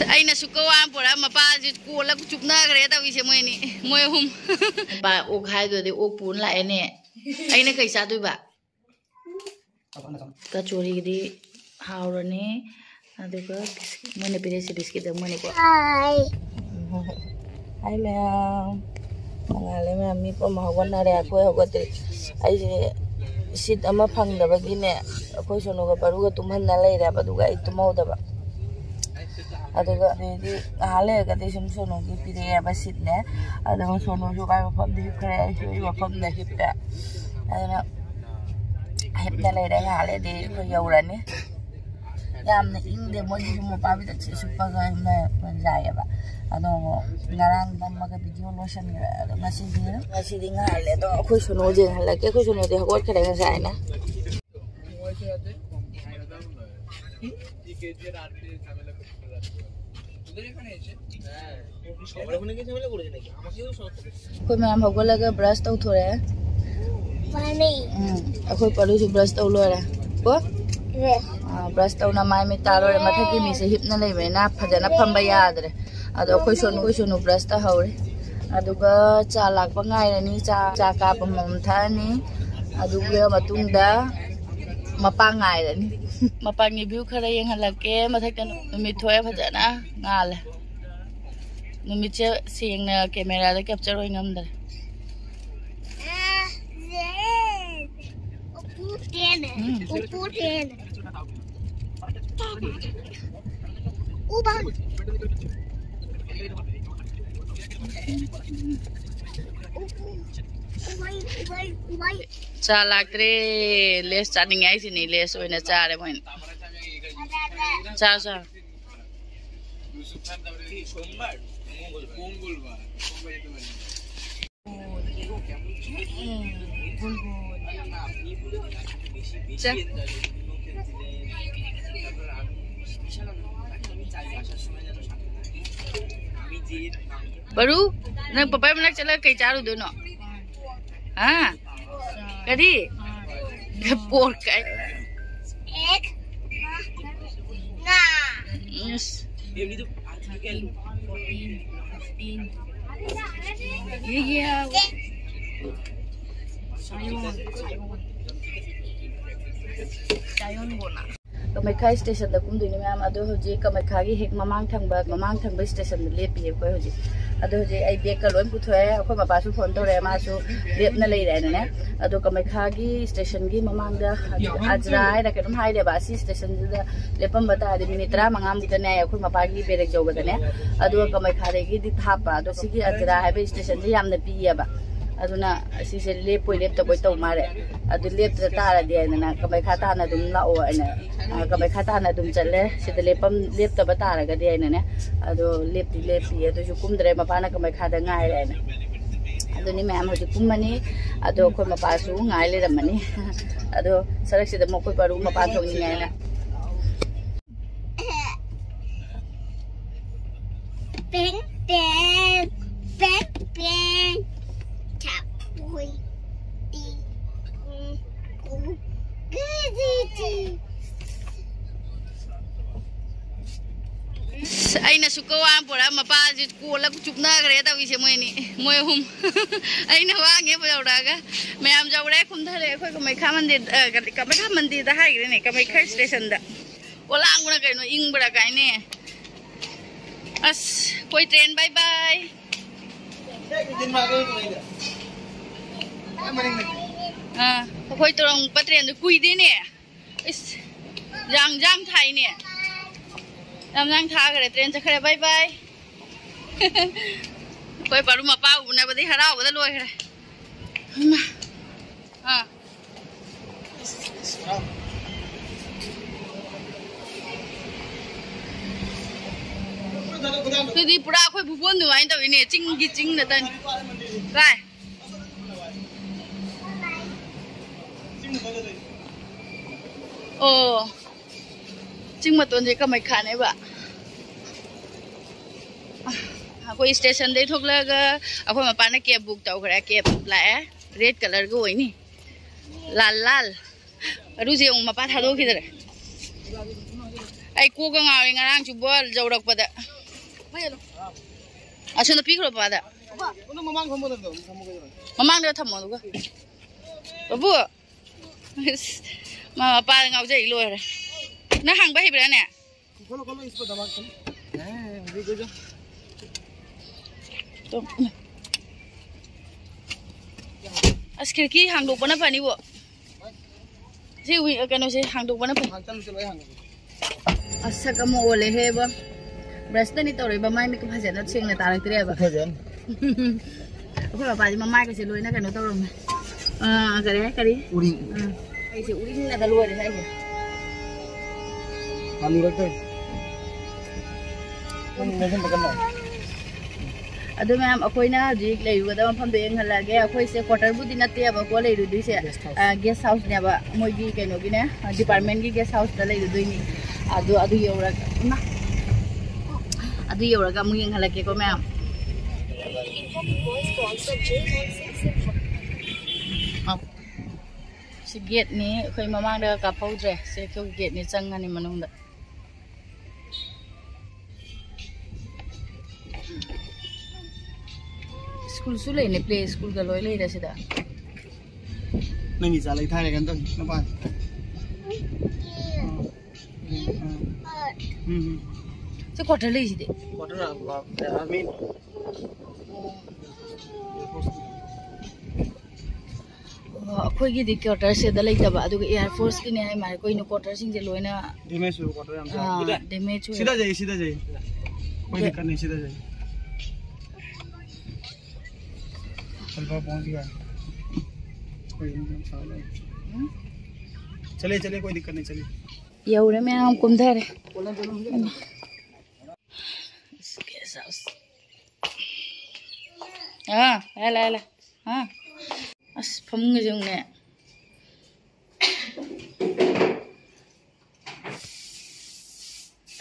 अना सुकवा पुरा मपाजी कोल चुपनग्रे तौसे मोनी मोय हम ओक हाइदोदि ओक पुन लाएने अना कई चादोइबा कचोरीदी हाउरने अदुगा मैंने पिरेसे बिस्किट मोनीको हाय मैम मंगाले मैम मी पम हगनरे अखोय हगते आइसे सीट अमा फंगदबगिने अखोय सोनोगा बरुगा तुमहन्ना लेरे बदुगा आई तुमौदबा अदुगा देदी हाले गदे सुम सोनोगी पिरे बा सीटने अदुगा सोनोजु काय मफम दि खरे आइसे मफम दे हिपता अदुना हिपना लेरे हाले दे खो यौराने यामने इंगदे मोजी मोपाबि द सुपगा हिमना जायबा अदो ngarang namaga video lotion gra ngasi di ngale do khoi sono je hala ke khoi sono de hot khare nga sai na khoi ma'am hogol laga brush tau thore pani khoi paru ju brush tau lo ra ko brush tau na mai me taro re matha ki mi se hipna lei me na phajana phamba yadre अदो कोई Sonu brush ता हौरे अदुगा चा लाकपा गायरनी चा कापा ममथानी अदुगा मतुंगदा Mopa गायरनी मपांगी view खरा येंहलके मथकन नुमित थोय फजना गाले नुमित से सेंगना camera दा capture होय ngमदरे चा लाक्रे लेस चानिंग आई सिनी लेस ओइना चारे मोइन चा चा सोमवार मंगलवार चा बरु नंग पपाय मनाक चला कई चारू दोनो हां कदी पोर काय एक ना यस ये तो आर्टिकल 14 15 ये सायोन बोना कमायखा स्टेशन दा कुमदुनी मैम अदो होजे कमायखा गी हेक ममांग थंगबा स्टेशन दा लेपि कोय होजे अदो होजे आई बेग का लोन पुथोय अखो मापासु फोन तोरे मासु लेपना लेरे ने अदो कमायखा गी स्टेशन गी ममांग दा अजरा है दा केम हाय दे बासी स्टेशन दा लेपम बता दे मिनिट 35 मुदा ने अखो मापागी बेरेक जोगदा ने अदो कमायखा रेगी दि थापा अदो सिगी अजरा है बे स्टेशन जी यामना पियाबा अदुना सिसे लेपोय लेपता बोय तौ मारे अदु लेपता तारा दे ना कमायखा ताना दुम लाओ अने कमायखा ताना दुम चले सिदा लेपम लेपता बतारा गा दे ने अदो लेपि अदु जु कुमद्रे मपाना कमायखा दा गाय रे ने अदुनी मैम होजि कुमनी अदो खो मपासु गाय ले रमनी अदो सरक सिदा मकोय पारु मपा थोंनि गायना पेन पेन पेन पेन अना सुकवा पुरा मपाजी कोल चुपनग्रे तौसे मोनी मोय हम अना वागे बौरागा मैम जौरे खुमधरे अखोय कमायखा मंदिर दा हाइग्रेने कमायखा स्टेशन दा ओलांगुना कइनो इंगबरा गायने अस कोई ट्रेन बाय बाय अखोय तोरंग पट्रेन दु कुइदेने इस जांग थाइने जांग थागरे ट्रेन चखरे बाय बाय कोई पारु मपा उना बदि हरावदा लोयखरे हां तुदी पुरा अखोय भुबोन दुवाइन तविने चिंगी चिंग न तन काय ओ चिंग मतोन जे कमाय खाने बा कोई स्टेशन दे थोकलागा अखोय मपाना कैब बुक तौखरा कैब लाए रेड कलर को होइनी लाल लाल अरुजे मपा थादो खिदरे ai ko ga ngari ngarang chu bol jaurak pada asuna pikro pada mamang da thammo ga babu mama pa ngau jai lo re na hang ba hibra ne kolo ispo daba vi go ja to as khirki hang dok bana pani bo si wi kano se hang dok bana pani chal chal hang asa ka mo ole he ba brush ta ni to re ba mai mi ka bhajan na cheng na ta lang tre ba bhajan ko ba ji ma mai ka se loi na kano to ro kari uri ai se uri na da loi re sai alu rak to nên bắt đầu. Ado ma'am, ako na jik layu kada mapam doyeng halage. Ako ise quarter budi natte aba ko layu dui se guest house ne aba moi gi kaino gi ne department gi guest house da layu dui ni. Ado yora na. Ado yora ka muyeng halage ko ma'am. Si gate ni khoi mamang da ka paudre se ko gate ni changani manung da. School sule ne play school ka loi lei da sida nangi salai thai kan to na pa se quarter lei side quarter army khoi gi di quarter se da lei ta ba adu air force ki ne ai mai koi no quarter sing je loi na damage quarter am ja damage sida jai कोई दिक्कत नहीं सीधा जाइए alpha पहुंच गया चले चले कोई दिक्कत नहीं चलिए ये उरे में हम कुम धरे हाँ ला हाँ अस फमुंग जोंग ने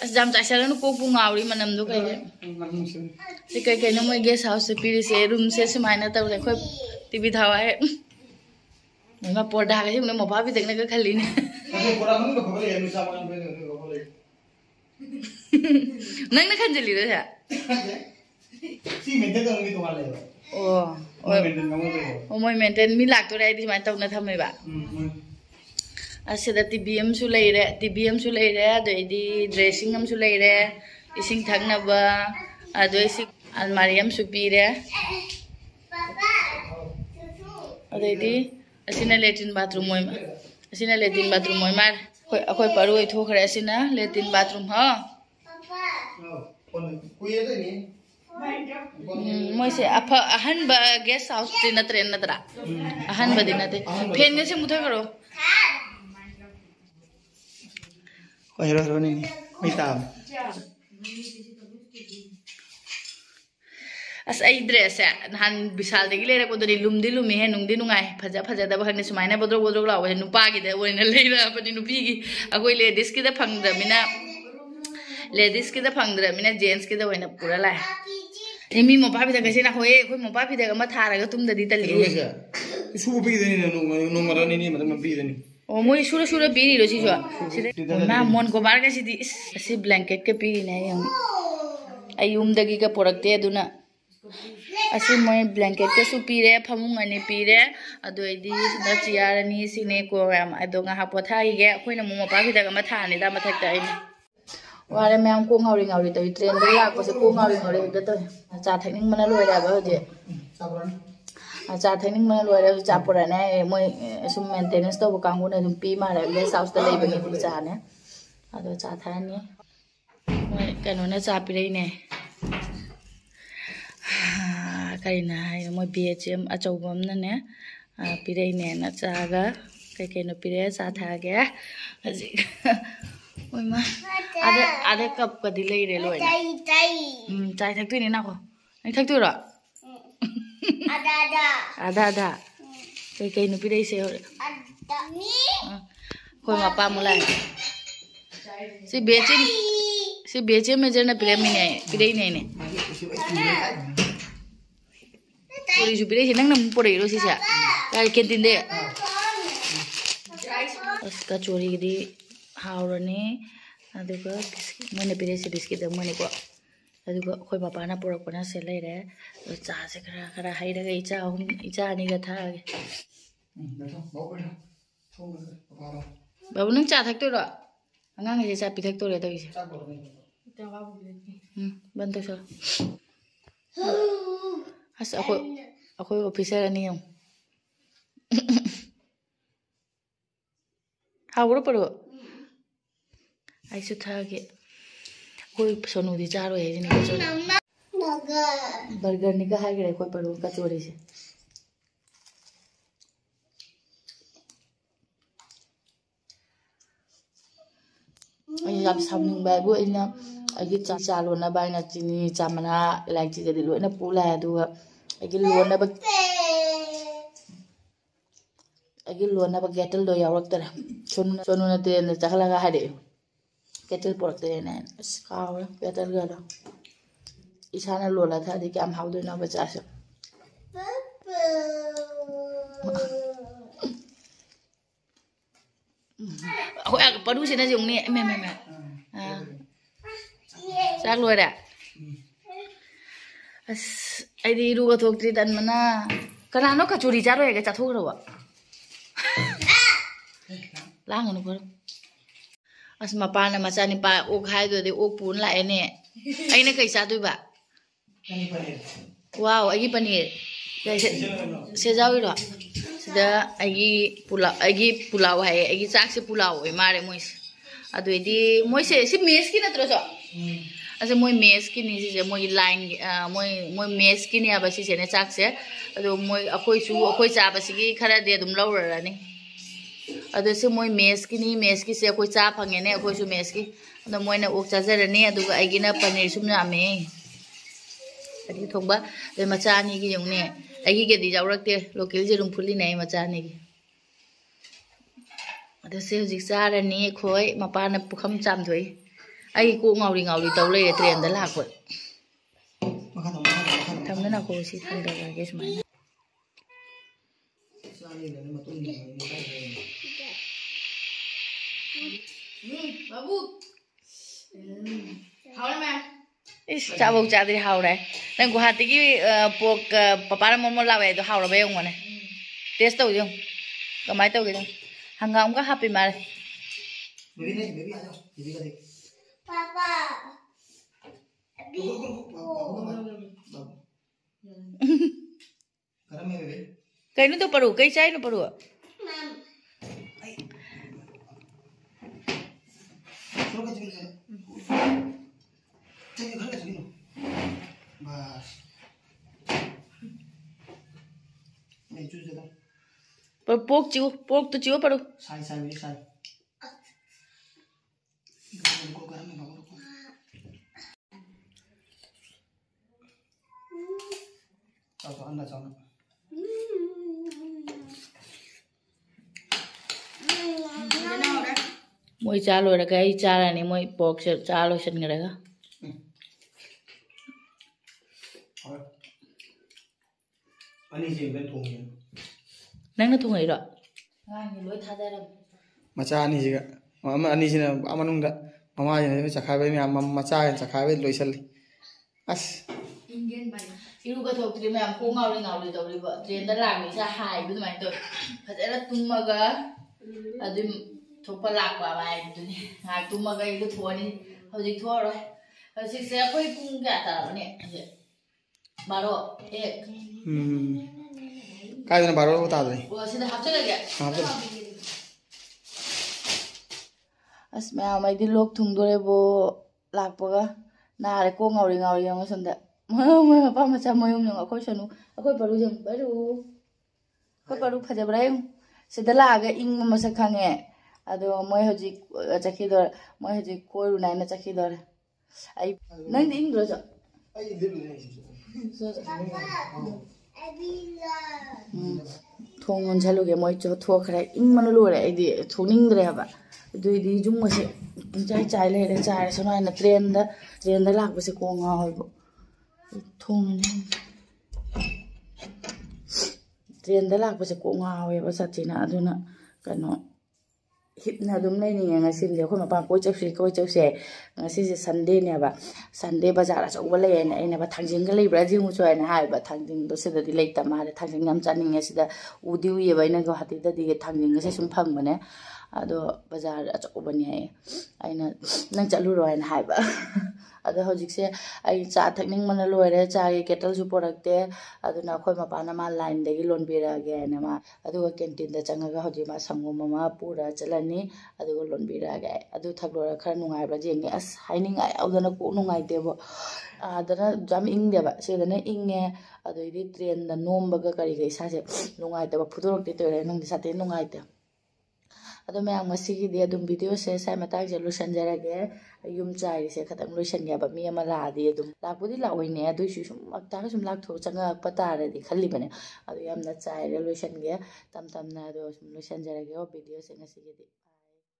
as jam cha no ko pu ngawri manam do kai se kai no moi guest house se piri se room se smaina ta le khoi tv thawa he ma porda ga se mo bha bi dekne ka khali ne porda mun ko khole enu sa man be ko khole nang na khanjali ro ya si maintain to ngi to wale moi maintain mi lak to rai di ma taw na thamai ba asida TBM su leire adoidi dressing am su leire ising thangna ba adoisi almari am su pire adoidi asina latrine bathroom moi mar akoi paru oi thokre asina latrine bathroom ha moi se apa ahan ba guest house din train na tra ahan ba din ate fen ne se muthai karo hero ni mai tam as ai dress ya han bisal de gile ko dori lumdi lumi he nungdi nungai phaja da bhagni sumaina bodro law he nupa gi de oina leira pani nupi gi akoi ladies ki da phangda mina gents ki da oina pura la emi mo pa bi da kasi na hoye khoi mo pa bi da ma thara ga tum da di tali su bi de ni no mara ni ma bi de ni oh moi sura piri ro si jo ma mon ko bar ga si blanket ke piri na yang ayum dagi ka product te aduna asi moi blanket ke su pire phamung ani pire adoidi da chair ani sine ko ram adonga ha potha ge khoina mo pa bi daga ma tha ni da ma thak ta ai ware mam ko ngauri to train da la ko se ko ngauri da to cha thakning mana loi da ba je cha thaining ma loi ra cha pura ne moi sum maintenance to bu kang na dum pi ma ra le south ta lei ba ni cha ne ado cha tha ni moi kano na cha pi rei ne kai na moi BHM achau bam na ne pi rei ne na cha ga kai no pi re cha tha ge aji moi ma ade cup ka di lei re loi na chai thak tu ni na ko ai thak tu ro ada kai no pi dei se hore khoi ma pa mulai si beche me jana premi ne pi dei ne puri ju pi dei nang nam pore ro si sa kai canteen de as ka chori di haurani ꯑꯗꯨꯒ ꯃꯣꯏꯅ ꯄꯤꯔꯛꯏꯁꯦ biscuit ꯑꯃꯅꯤꯀꯣ ꯑꯗꯨꯒ ꯑꯩꯈꯣꯏ ꯃꯄꯥꯅ ꯄꯨꯔꯛꯄꯅ ꯁꯦ ꯂꯩꯔꯦ ꯑꯗꯣ ꯆꯥꯁꯦ ꯈꯔ ꯍꯩꯔꯒ ꯏꯆꯥ ꯑꯅꯤꯒ ꯊꯛꯑꯒꯦ ꯕꯥꯕꯨ ꯅꯪ ꯆꯥ ꯊꯛꯇꯣꯏꯔꯣ ꯑꯉꯥꯡꯒꯤꯁꯦ ꯆꯥ ꯄꯤꯊꯛꯇꯣꯏꯔꯦ ꯇꯧꯔꯤꯁꯦ ꯕꯟ ꯇꯧꯁꯜꯂꯣ ꯑꯁ ꯑꯩꯈꯣꯏ ꯑꯣꯐꯤꯁꯔ ꯑꯅꯤ ꯌꯦꯡꯉꯨ ꯍꯥꯎꯕ꯭ꯔꯣ ꯄꯔꯨ ꯑꯩꯁꯨ ꯊꯛꯑꯒꯦ ꯑꯩꯈꯣꯏ ꯁꯣꯅꯨꯗꯤ ꯆꯥꯔꯣꯏ ꯍꯥꯏꯁꯤꯅꯦ ꯀꯆꯣꯔꯤ ꯕꯔꯒꯔꯅꯤꯒ ꯍꯥꯏꯈ꯭ꯔꯦ ꯑꯩꯈꯣꯏ ꯄꯔꯨ ꯀꯆꯣꯔꯤꯁꯦ ꯑꯩ ꯌꯥꯝ ꯁꯥꯎꯅꯤꯡꯕ ꯍꯥꯏꯕꯨ ꯑꯩꯅ ꯑꯩꯒꯤ ꯆꯥ ꯂꯣꯟꯅꯕ ꯑꯩꯅ ꯆꯤꯅꯤ ꯆꯥ ꯃꯅꯥ ꯏꯂꯥꯏꯆꯤꯒꯗꯤ ꯂꯣꯏꯅ ꯄꯨ ꯂꯥꯛꯑꯦ ꯑꯗꯨꯒ ꯑꯩꯒꯤ ꯂꯣꯟꯅꯕ ꯀꯦꯇꯜꯗꯣ ꯌꯥꯎꯔꯛꯇꯔꯦ ꯁꯣꯅꯨꯅ ꯇ꯭ꯔꯦꯟꯗ ꯆꯠꯍꯜꯂꯒ ꯍꯥꯏꯔꯛꯑꯦ ꯀꯦꯇꯜ ꯄꯨꯔꯛꯇ꯭ꯔꯦꯅ ꯑꯁ ꯀꯥꯎꯔꯦ ꯀꯦꯇꯜꯒꯗꯣ ꯏꯁꯥꯅ ꯂꯣꯜꯂ ꯊꯛꯑꯗꯤ ꯀꯌꯥꯝ ꯍꯥꯎꯗꯣꯏꯅꯣꯕ ꯆꯥꯁꯨ ꯑꯩꯈꯣꯏ ꯄꯔꯨꯁꯤꯅ ꯌꯦꯡꯉꯨꯅꯦ ꯆꯥꯛ ꯂꯣꯏꯔꯦ ꯑꯁ ꯑꯩꯗꯤ ꯏꯔꯨꯒ ꯊꯣꯛꯇ꯭ꯔꯤ ꯇꯟꯕꯅ ꯀꯅꯥꯅꯣ ꯀꯆꯣꯔꯤ ꯆꯥꯔꯣꯏꯒ ꯆꯥꯊꯣꯛꯈ꯭ꯔꯕ ꯂꯥꯡꯒꯅꯨ ꯄꯔꯨ ꯑꯁ ꯃꯄꯥꯅ ꯃꯆꯥꯅꯤꯄꯥ ꯑꯣꯛ ꯍꯥꯏꯗꯨꯗꯤ ꯑꯣꯛ ꯄꯨꯅ ꯂꯥꯛꯑꯦꯅꯦ ꯑꯩꯅ ꯀꯩ ꯆꯥꯗꯣꯏꯕ ꯋꯥꯎ ꯑꯩꯒꯤ ꯄꯅꯤꯔ ꯁꯦꯖꯥꯎꯏꯔꯣ ꯁꯤꯗ ꯑꯩꯒꯤ ꯄꯨꯂꯥꯎ ꯍꯥꯏꯌꯦ ꯑꯩꯒꯤ ꯆꯥꯛꯁꯦ ꯄꯨꯂꯥꯎ ꯑꯣꯏ ꯃꯥꯜꯂꯦ ꯃꯣꯏꯁꯦ ꯑꯗꯨꯏꯗꯤ ꯃꯣꯏꯁꯦ ꯁꯤ ꯃꯦꯁꯀꯤ ꯅꯠꯇ꯭ꯔꯣꯁꯨ ꯑꯁ ꯃꯣꯏ ꯃꯦꯁꯀꯤꯅꯤ ꯁꯤꯁꯦ ꯃꯣꯏꯒꯤ ꯂꯥꯏꯟꯒꯤ ꯃꯣꯏ ꯃꯦꯁꯀꯤꯅꯤ ꯍꯥꯏꯕ ꯁꯤꯁꯦꯅꯦ ꯆꯥꯛꯁꯦ ꯑꯗꯣ ꯑꯩꯈꯣꯏ ꯆꯥꯕꯁꯤꯒꯤ ꯈꯔꯗꯤ ꯑꯗꯨꯝ ꯂꯧꯔꯔꯅꯤ ꯑꯗꯣ ꯁꯤ ꯃꯣꯏ ꯃꯦꯁꯀꯤꯁꯦ ꯑꯩꯈꯣꯏ ꯆꯥ ꯐꯪꯉꯦꯅꯦ ꯑꯩꯈꯣꯏꯁꯨ ꯃꯦꯁꯀꯤ ꯑꯗꯣ ꯃꯣꯏꯅ ꯑꯣꯛ ꯆꯥꯖꯔꯅꯤ ꯑꯗꯨꯒ ꯑꯩꯒꯤꯅ ꯄꯅꯤꯔ ꯁꯨꯝ ꯌꯥꯝꯃꯦ ꯑꯗꯒꯤ ꯊꯣꯡꯕ ꯑꯗꯩ ꯃꯆꯥ ꯑꯅꯤꯒꯤ ꯌꯦꯡꯉꯨꯅꯦ ꯑꯩꯒꯤꯒꯗꯤ ꯌꯥꯎꯔꯛꯇꯦ ꯂꯣꯀꯦꯜ ꯌꯦꯔꯨꯝ ꯐꯨꯠꯂꯤꯅꯦ ꯑꯩ ꯃꯆꯥ ꯑꯅꯤꯒꯤ ꯑꯗꯣ ꯁꯤ ꯍꯧꯖꯤꯛ ꯆꯥꯔꯅꯤ ꯑꯩꯈꯣꯏ ꯃꯄꯥꯅ ꯄꯨꯈꯝ ꯆꯥꯝꯊꯣꯛꯏ ꯑꯩ ꯀꯣꯛ ꯉꯥꯎꯔꯤ ꯇꯧ ꯂꯩꯔꯦ ꯇ꯭ꯔꯦꯟꯗ ꯂꯥꯛꯄ ꯊꯝꯗꯅꯀꯣ ꯁꯤ ꯊꯝꯗꯔꯒꯦ ꯁꯨꯃꯥꯏꯅ babu haure ma is chabok chadri haure nang guhati ki pok papara momo lawe do haure ba yong mane taste tau jong kamai tau ge jong hangam ka happy mar baby aa jao baby ka dekh papa abhi garam hai baby kainu to paru kai chai no paru mam pork to chiu paru sai anda chana moi cha loi ra kai cha ra ni moi pork se cha loi san ngara ga ani je ben thong ni nang na thong ai ro ngai loi tha da ra macha ani je ga ani sina amanung da mama je cha khai bai me macha cha khai bai loi sal as indian bai iru ga thok tri me am ko ngauri dawri ba train da la mi sa hai bu mai to phajara tummaga adum thokpa lakpa bai duni ha tummaga idu thoni hojik thoro hojik se koi pung ga ta ne baro ek kai na baro ta dai wa sida hapchala ge asma mai di lok thung dore bo lakpa ga na re ko ngauri yang sonda moi pa ma cha moi um akoi sonu akoi paru jam paru phajabra yung sida la ga ing ma sa khange ado moi hoji chakhi dor moi hoji koiru nai na chakhi dor ai nang ing ro ja ai lir ni thong on chalu ge moi cho tho khra ing man lu re ai di thoning dre ba du di jung ma se chai le re chai so na train da lak ba se ko nga hoi bo thong ni train da lak ba se ko nga hoi ba sa china aduna kano hipna dum nei ni nga sim de khoi ma pa koi chau se nga si se Sunday ne ba Sunday bazar a chau le ne ai na ba thangjing ga le bra jing mu choi na hai ba thangjing do se da di le ta ma de thangjing yam chaning nge si da udi u ye ba ina ga hati da di ge thangjing se sum phang bane ado bazar a chau bani ai aina nang chalu ro na hai ba ado hojik se ai cha thakning mana loire cha ge kettle su porakte ado na khoi ma pa na ma line de gi lon bi ra ge na ma ado ga canteen da changa ga hoji ma sango mama pura chalani ado ga lon bi ra ge ado thaklo ra khar nungai bra jeng as haining ai audana ko nungai de bo adana jam ing de ba se dana inge ado idi train da nomba ga kari ga isa se nungai de ba phudorok de tere nang sa te nungai de ado मैं मसीगी दे अदुम video से साइ मताक जे lotion Jarange yum चाइ से खतम lotion या बमी अमा लादी अदुम लापुदी लाओइने अदु सुम अक्ता सुम लाक थो चंगा पता रे खल्ली बने अदु यामना चाइ रे लोशन गे तम तम ना अदु लोशन जरागे वीडियो से ngasi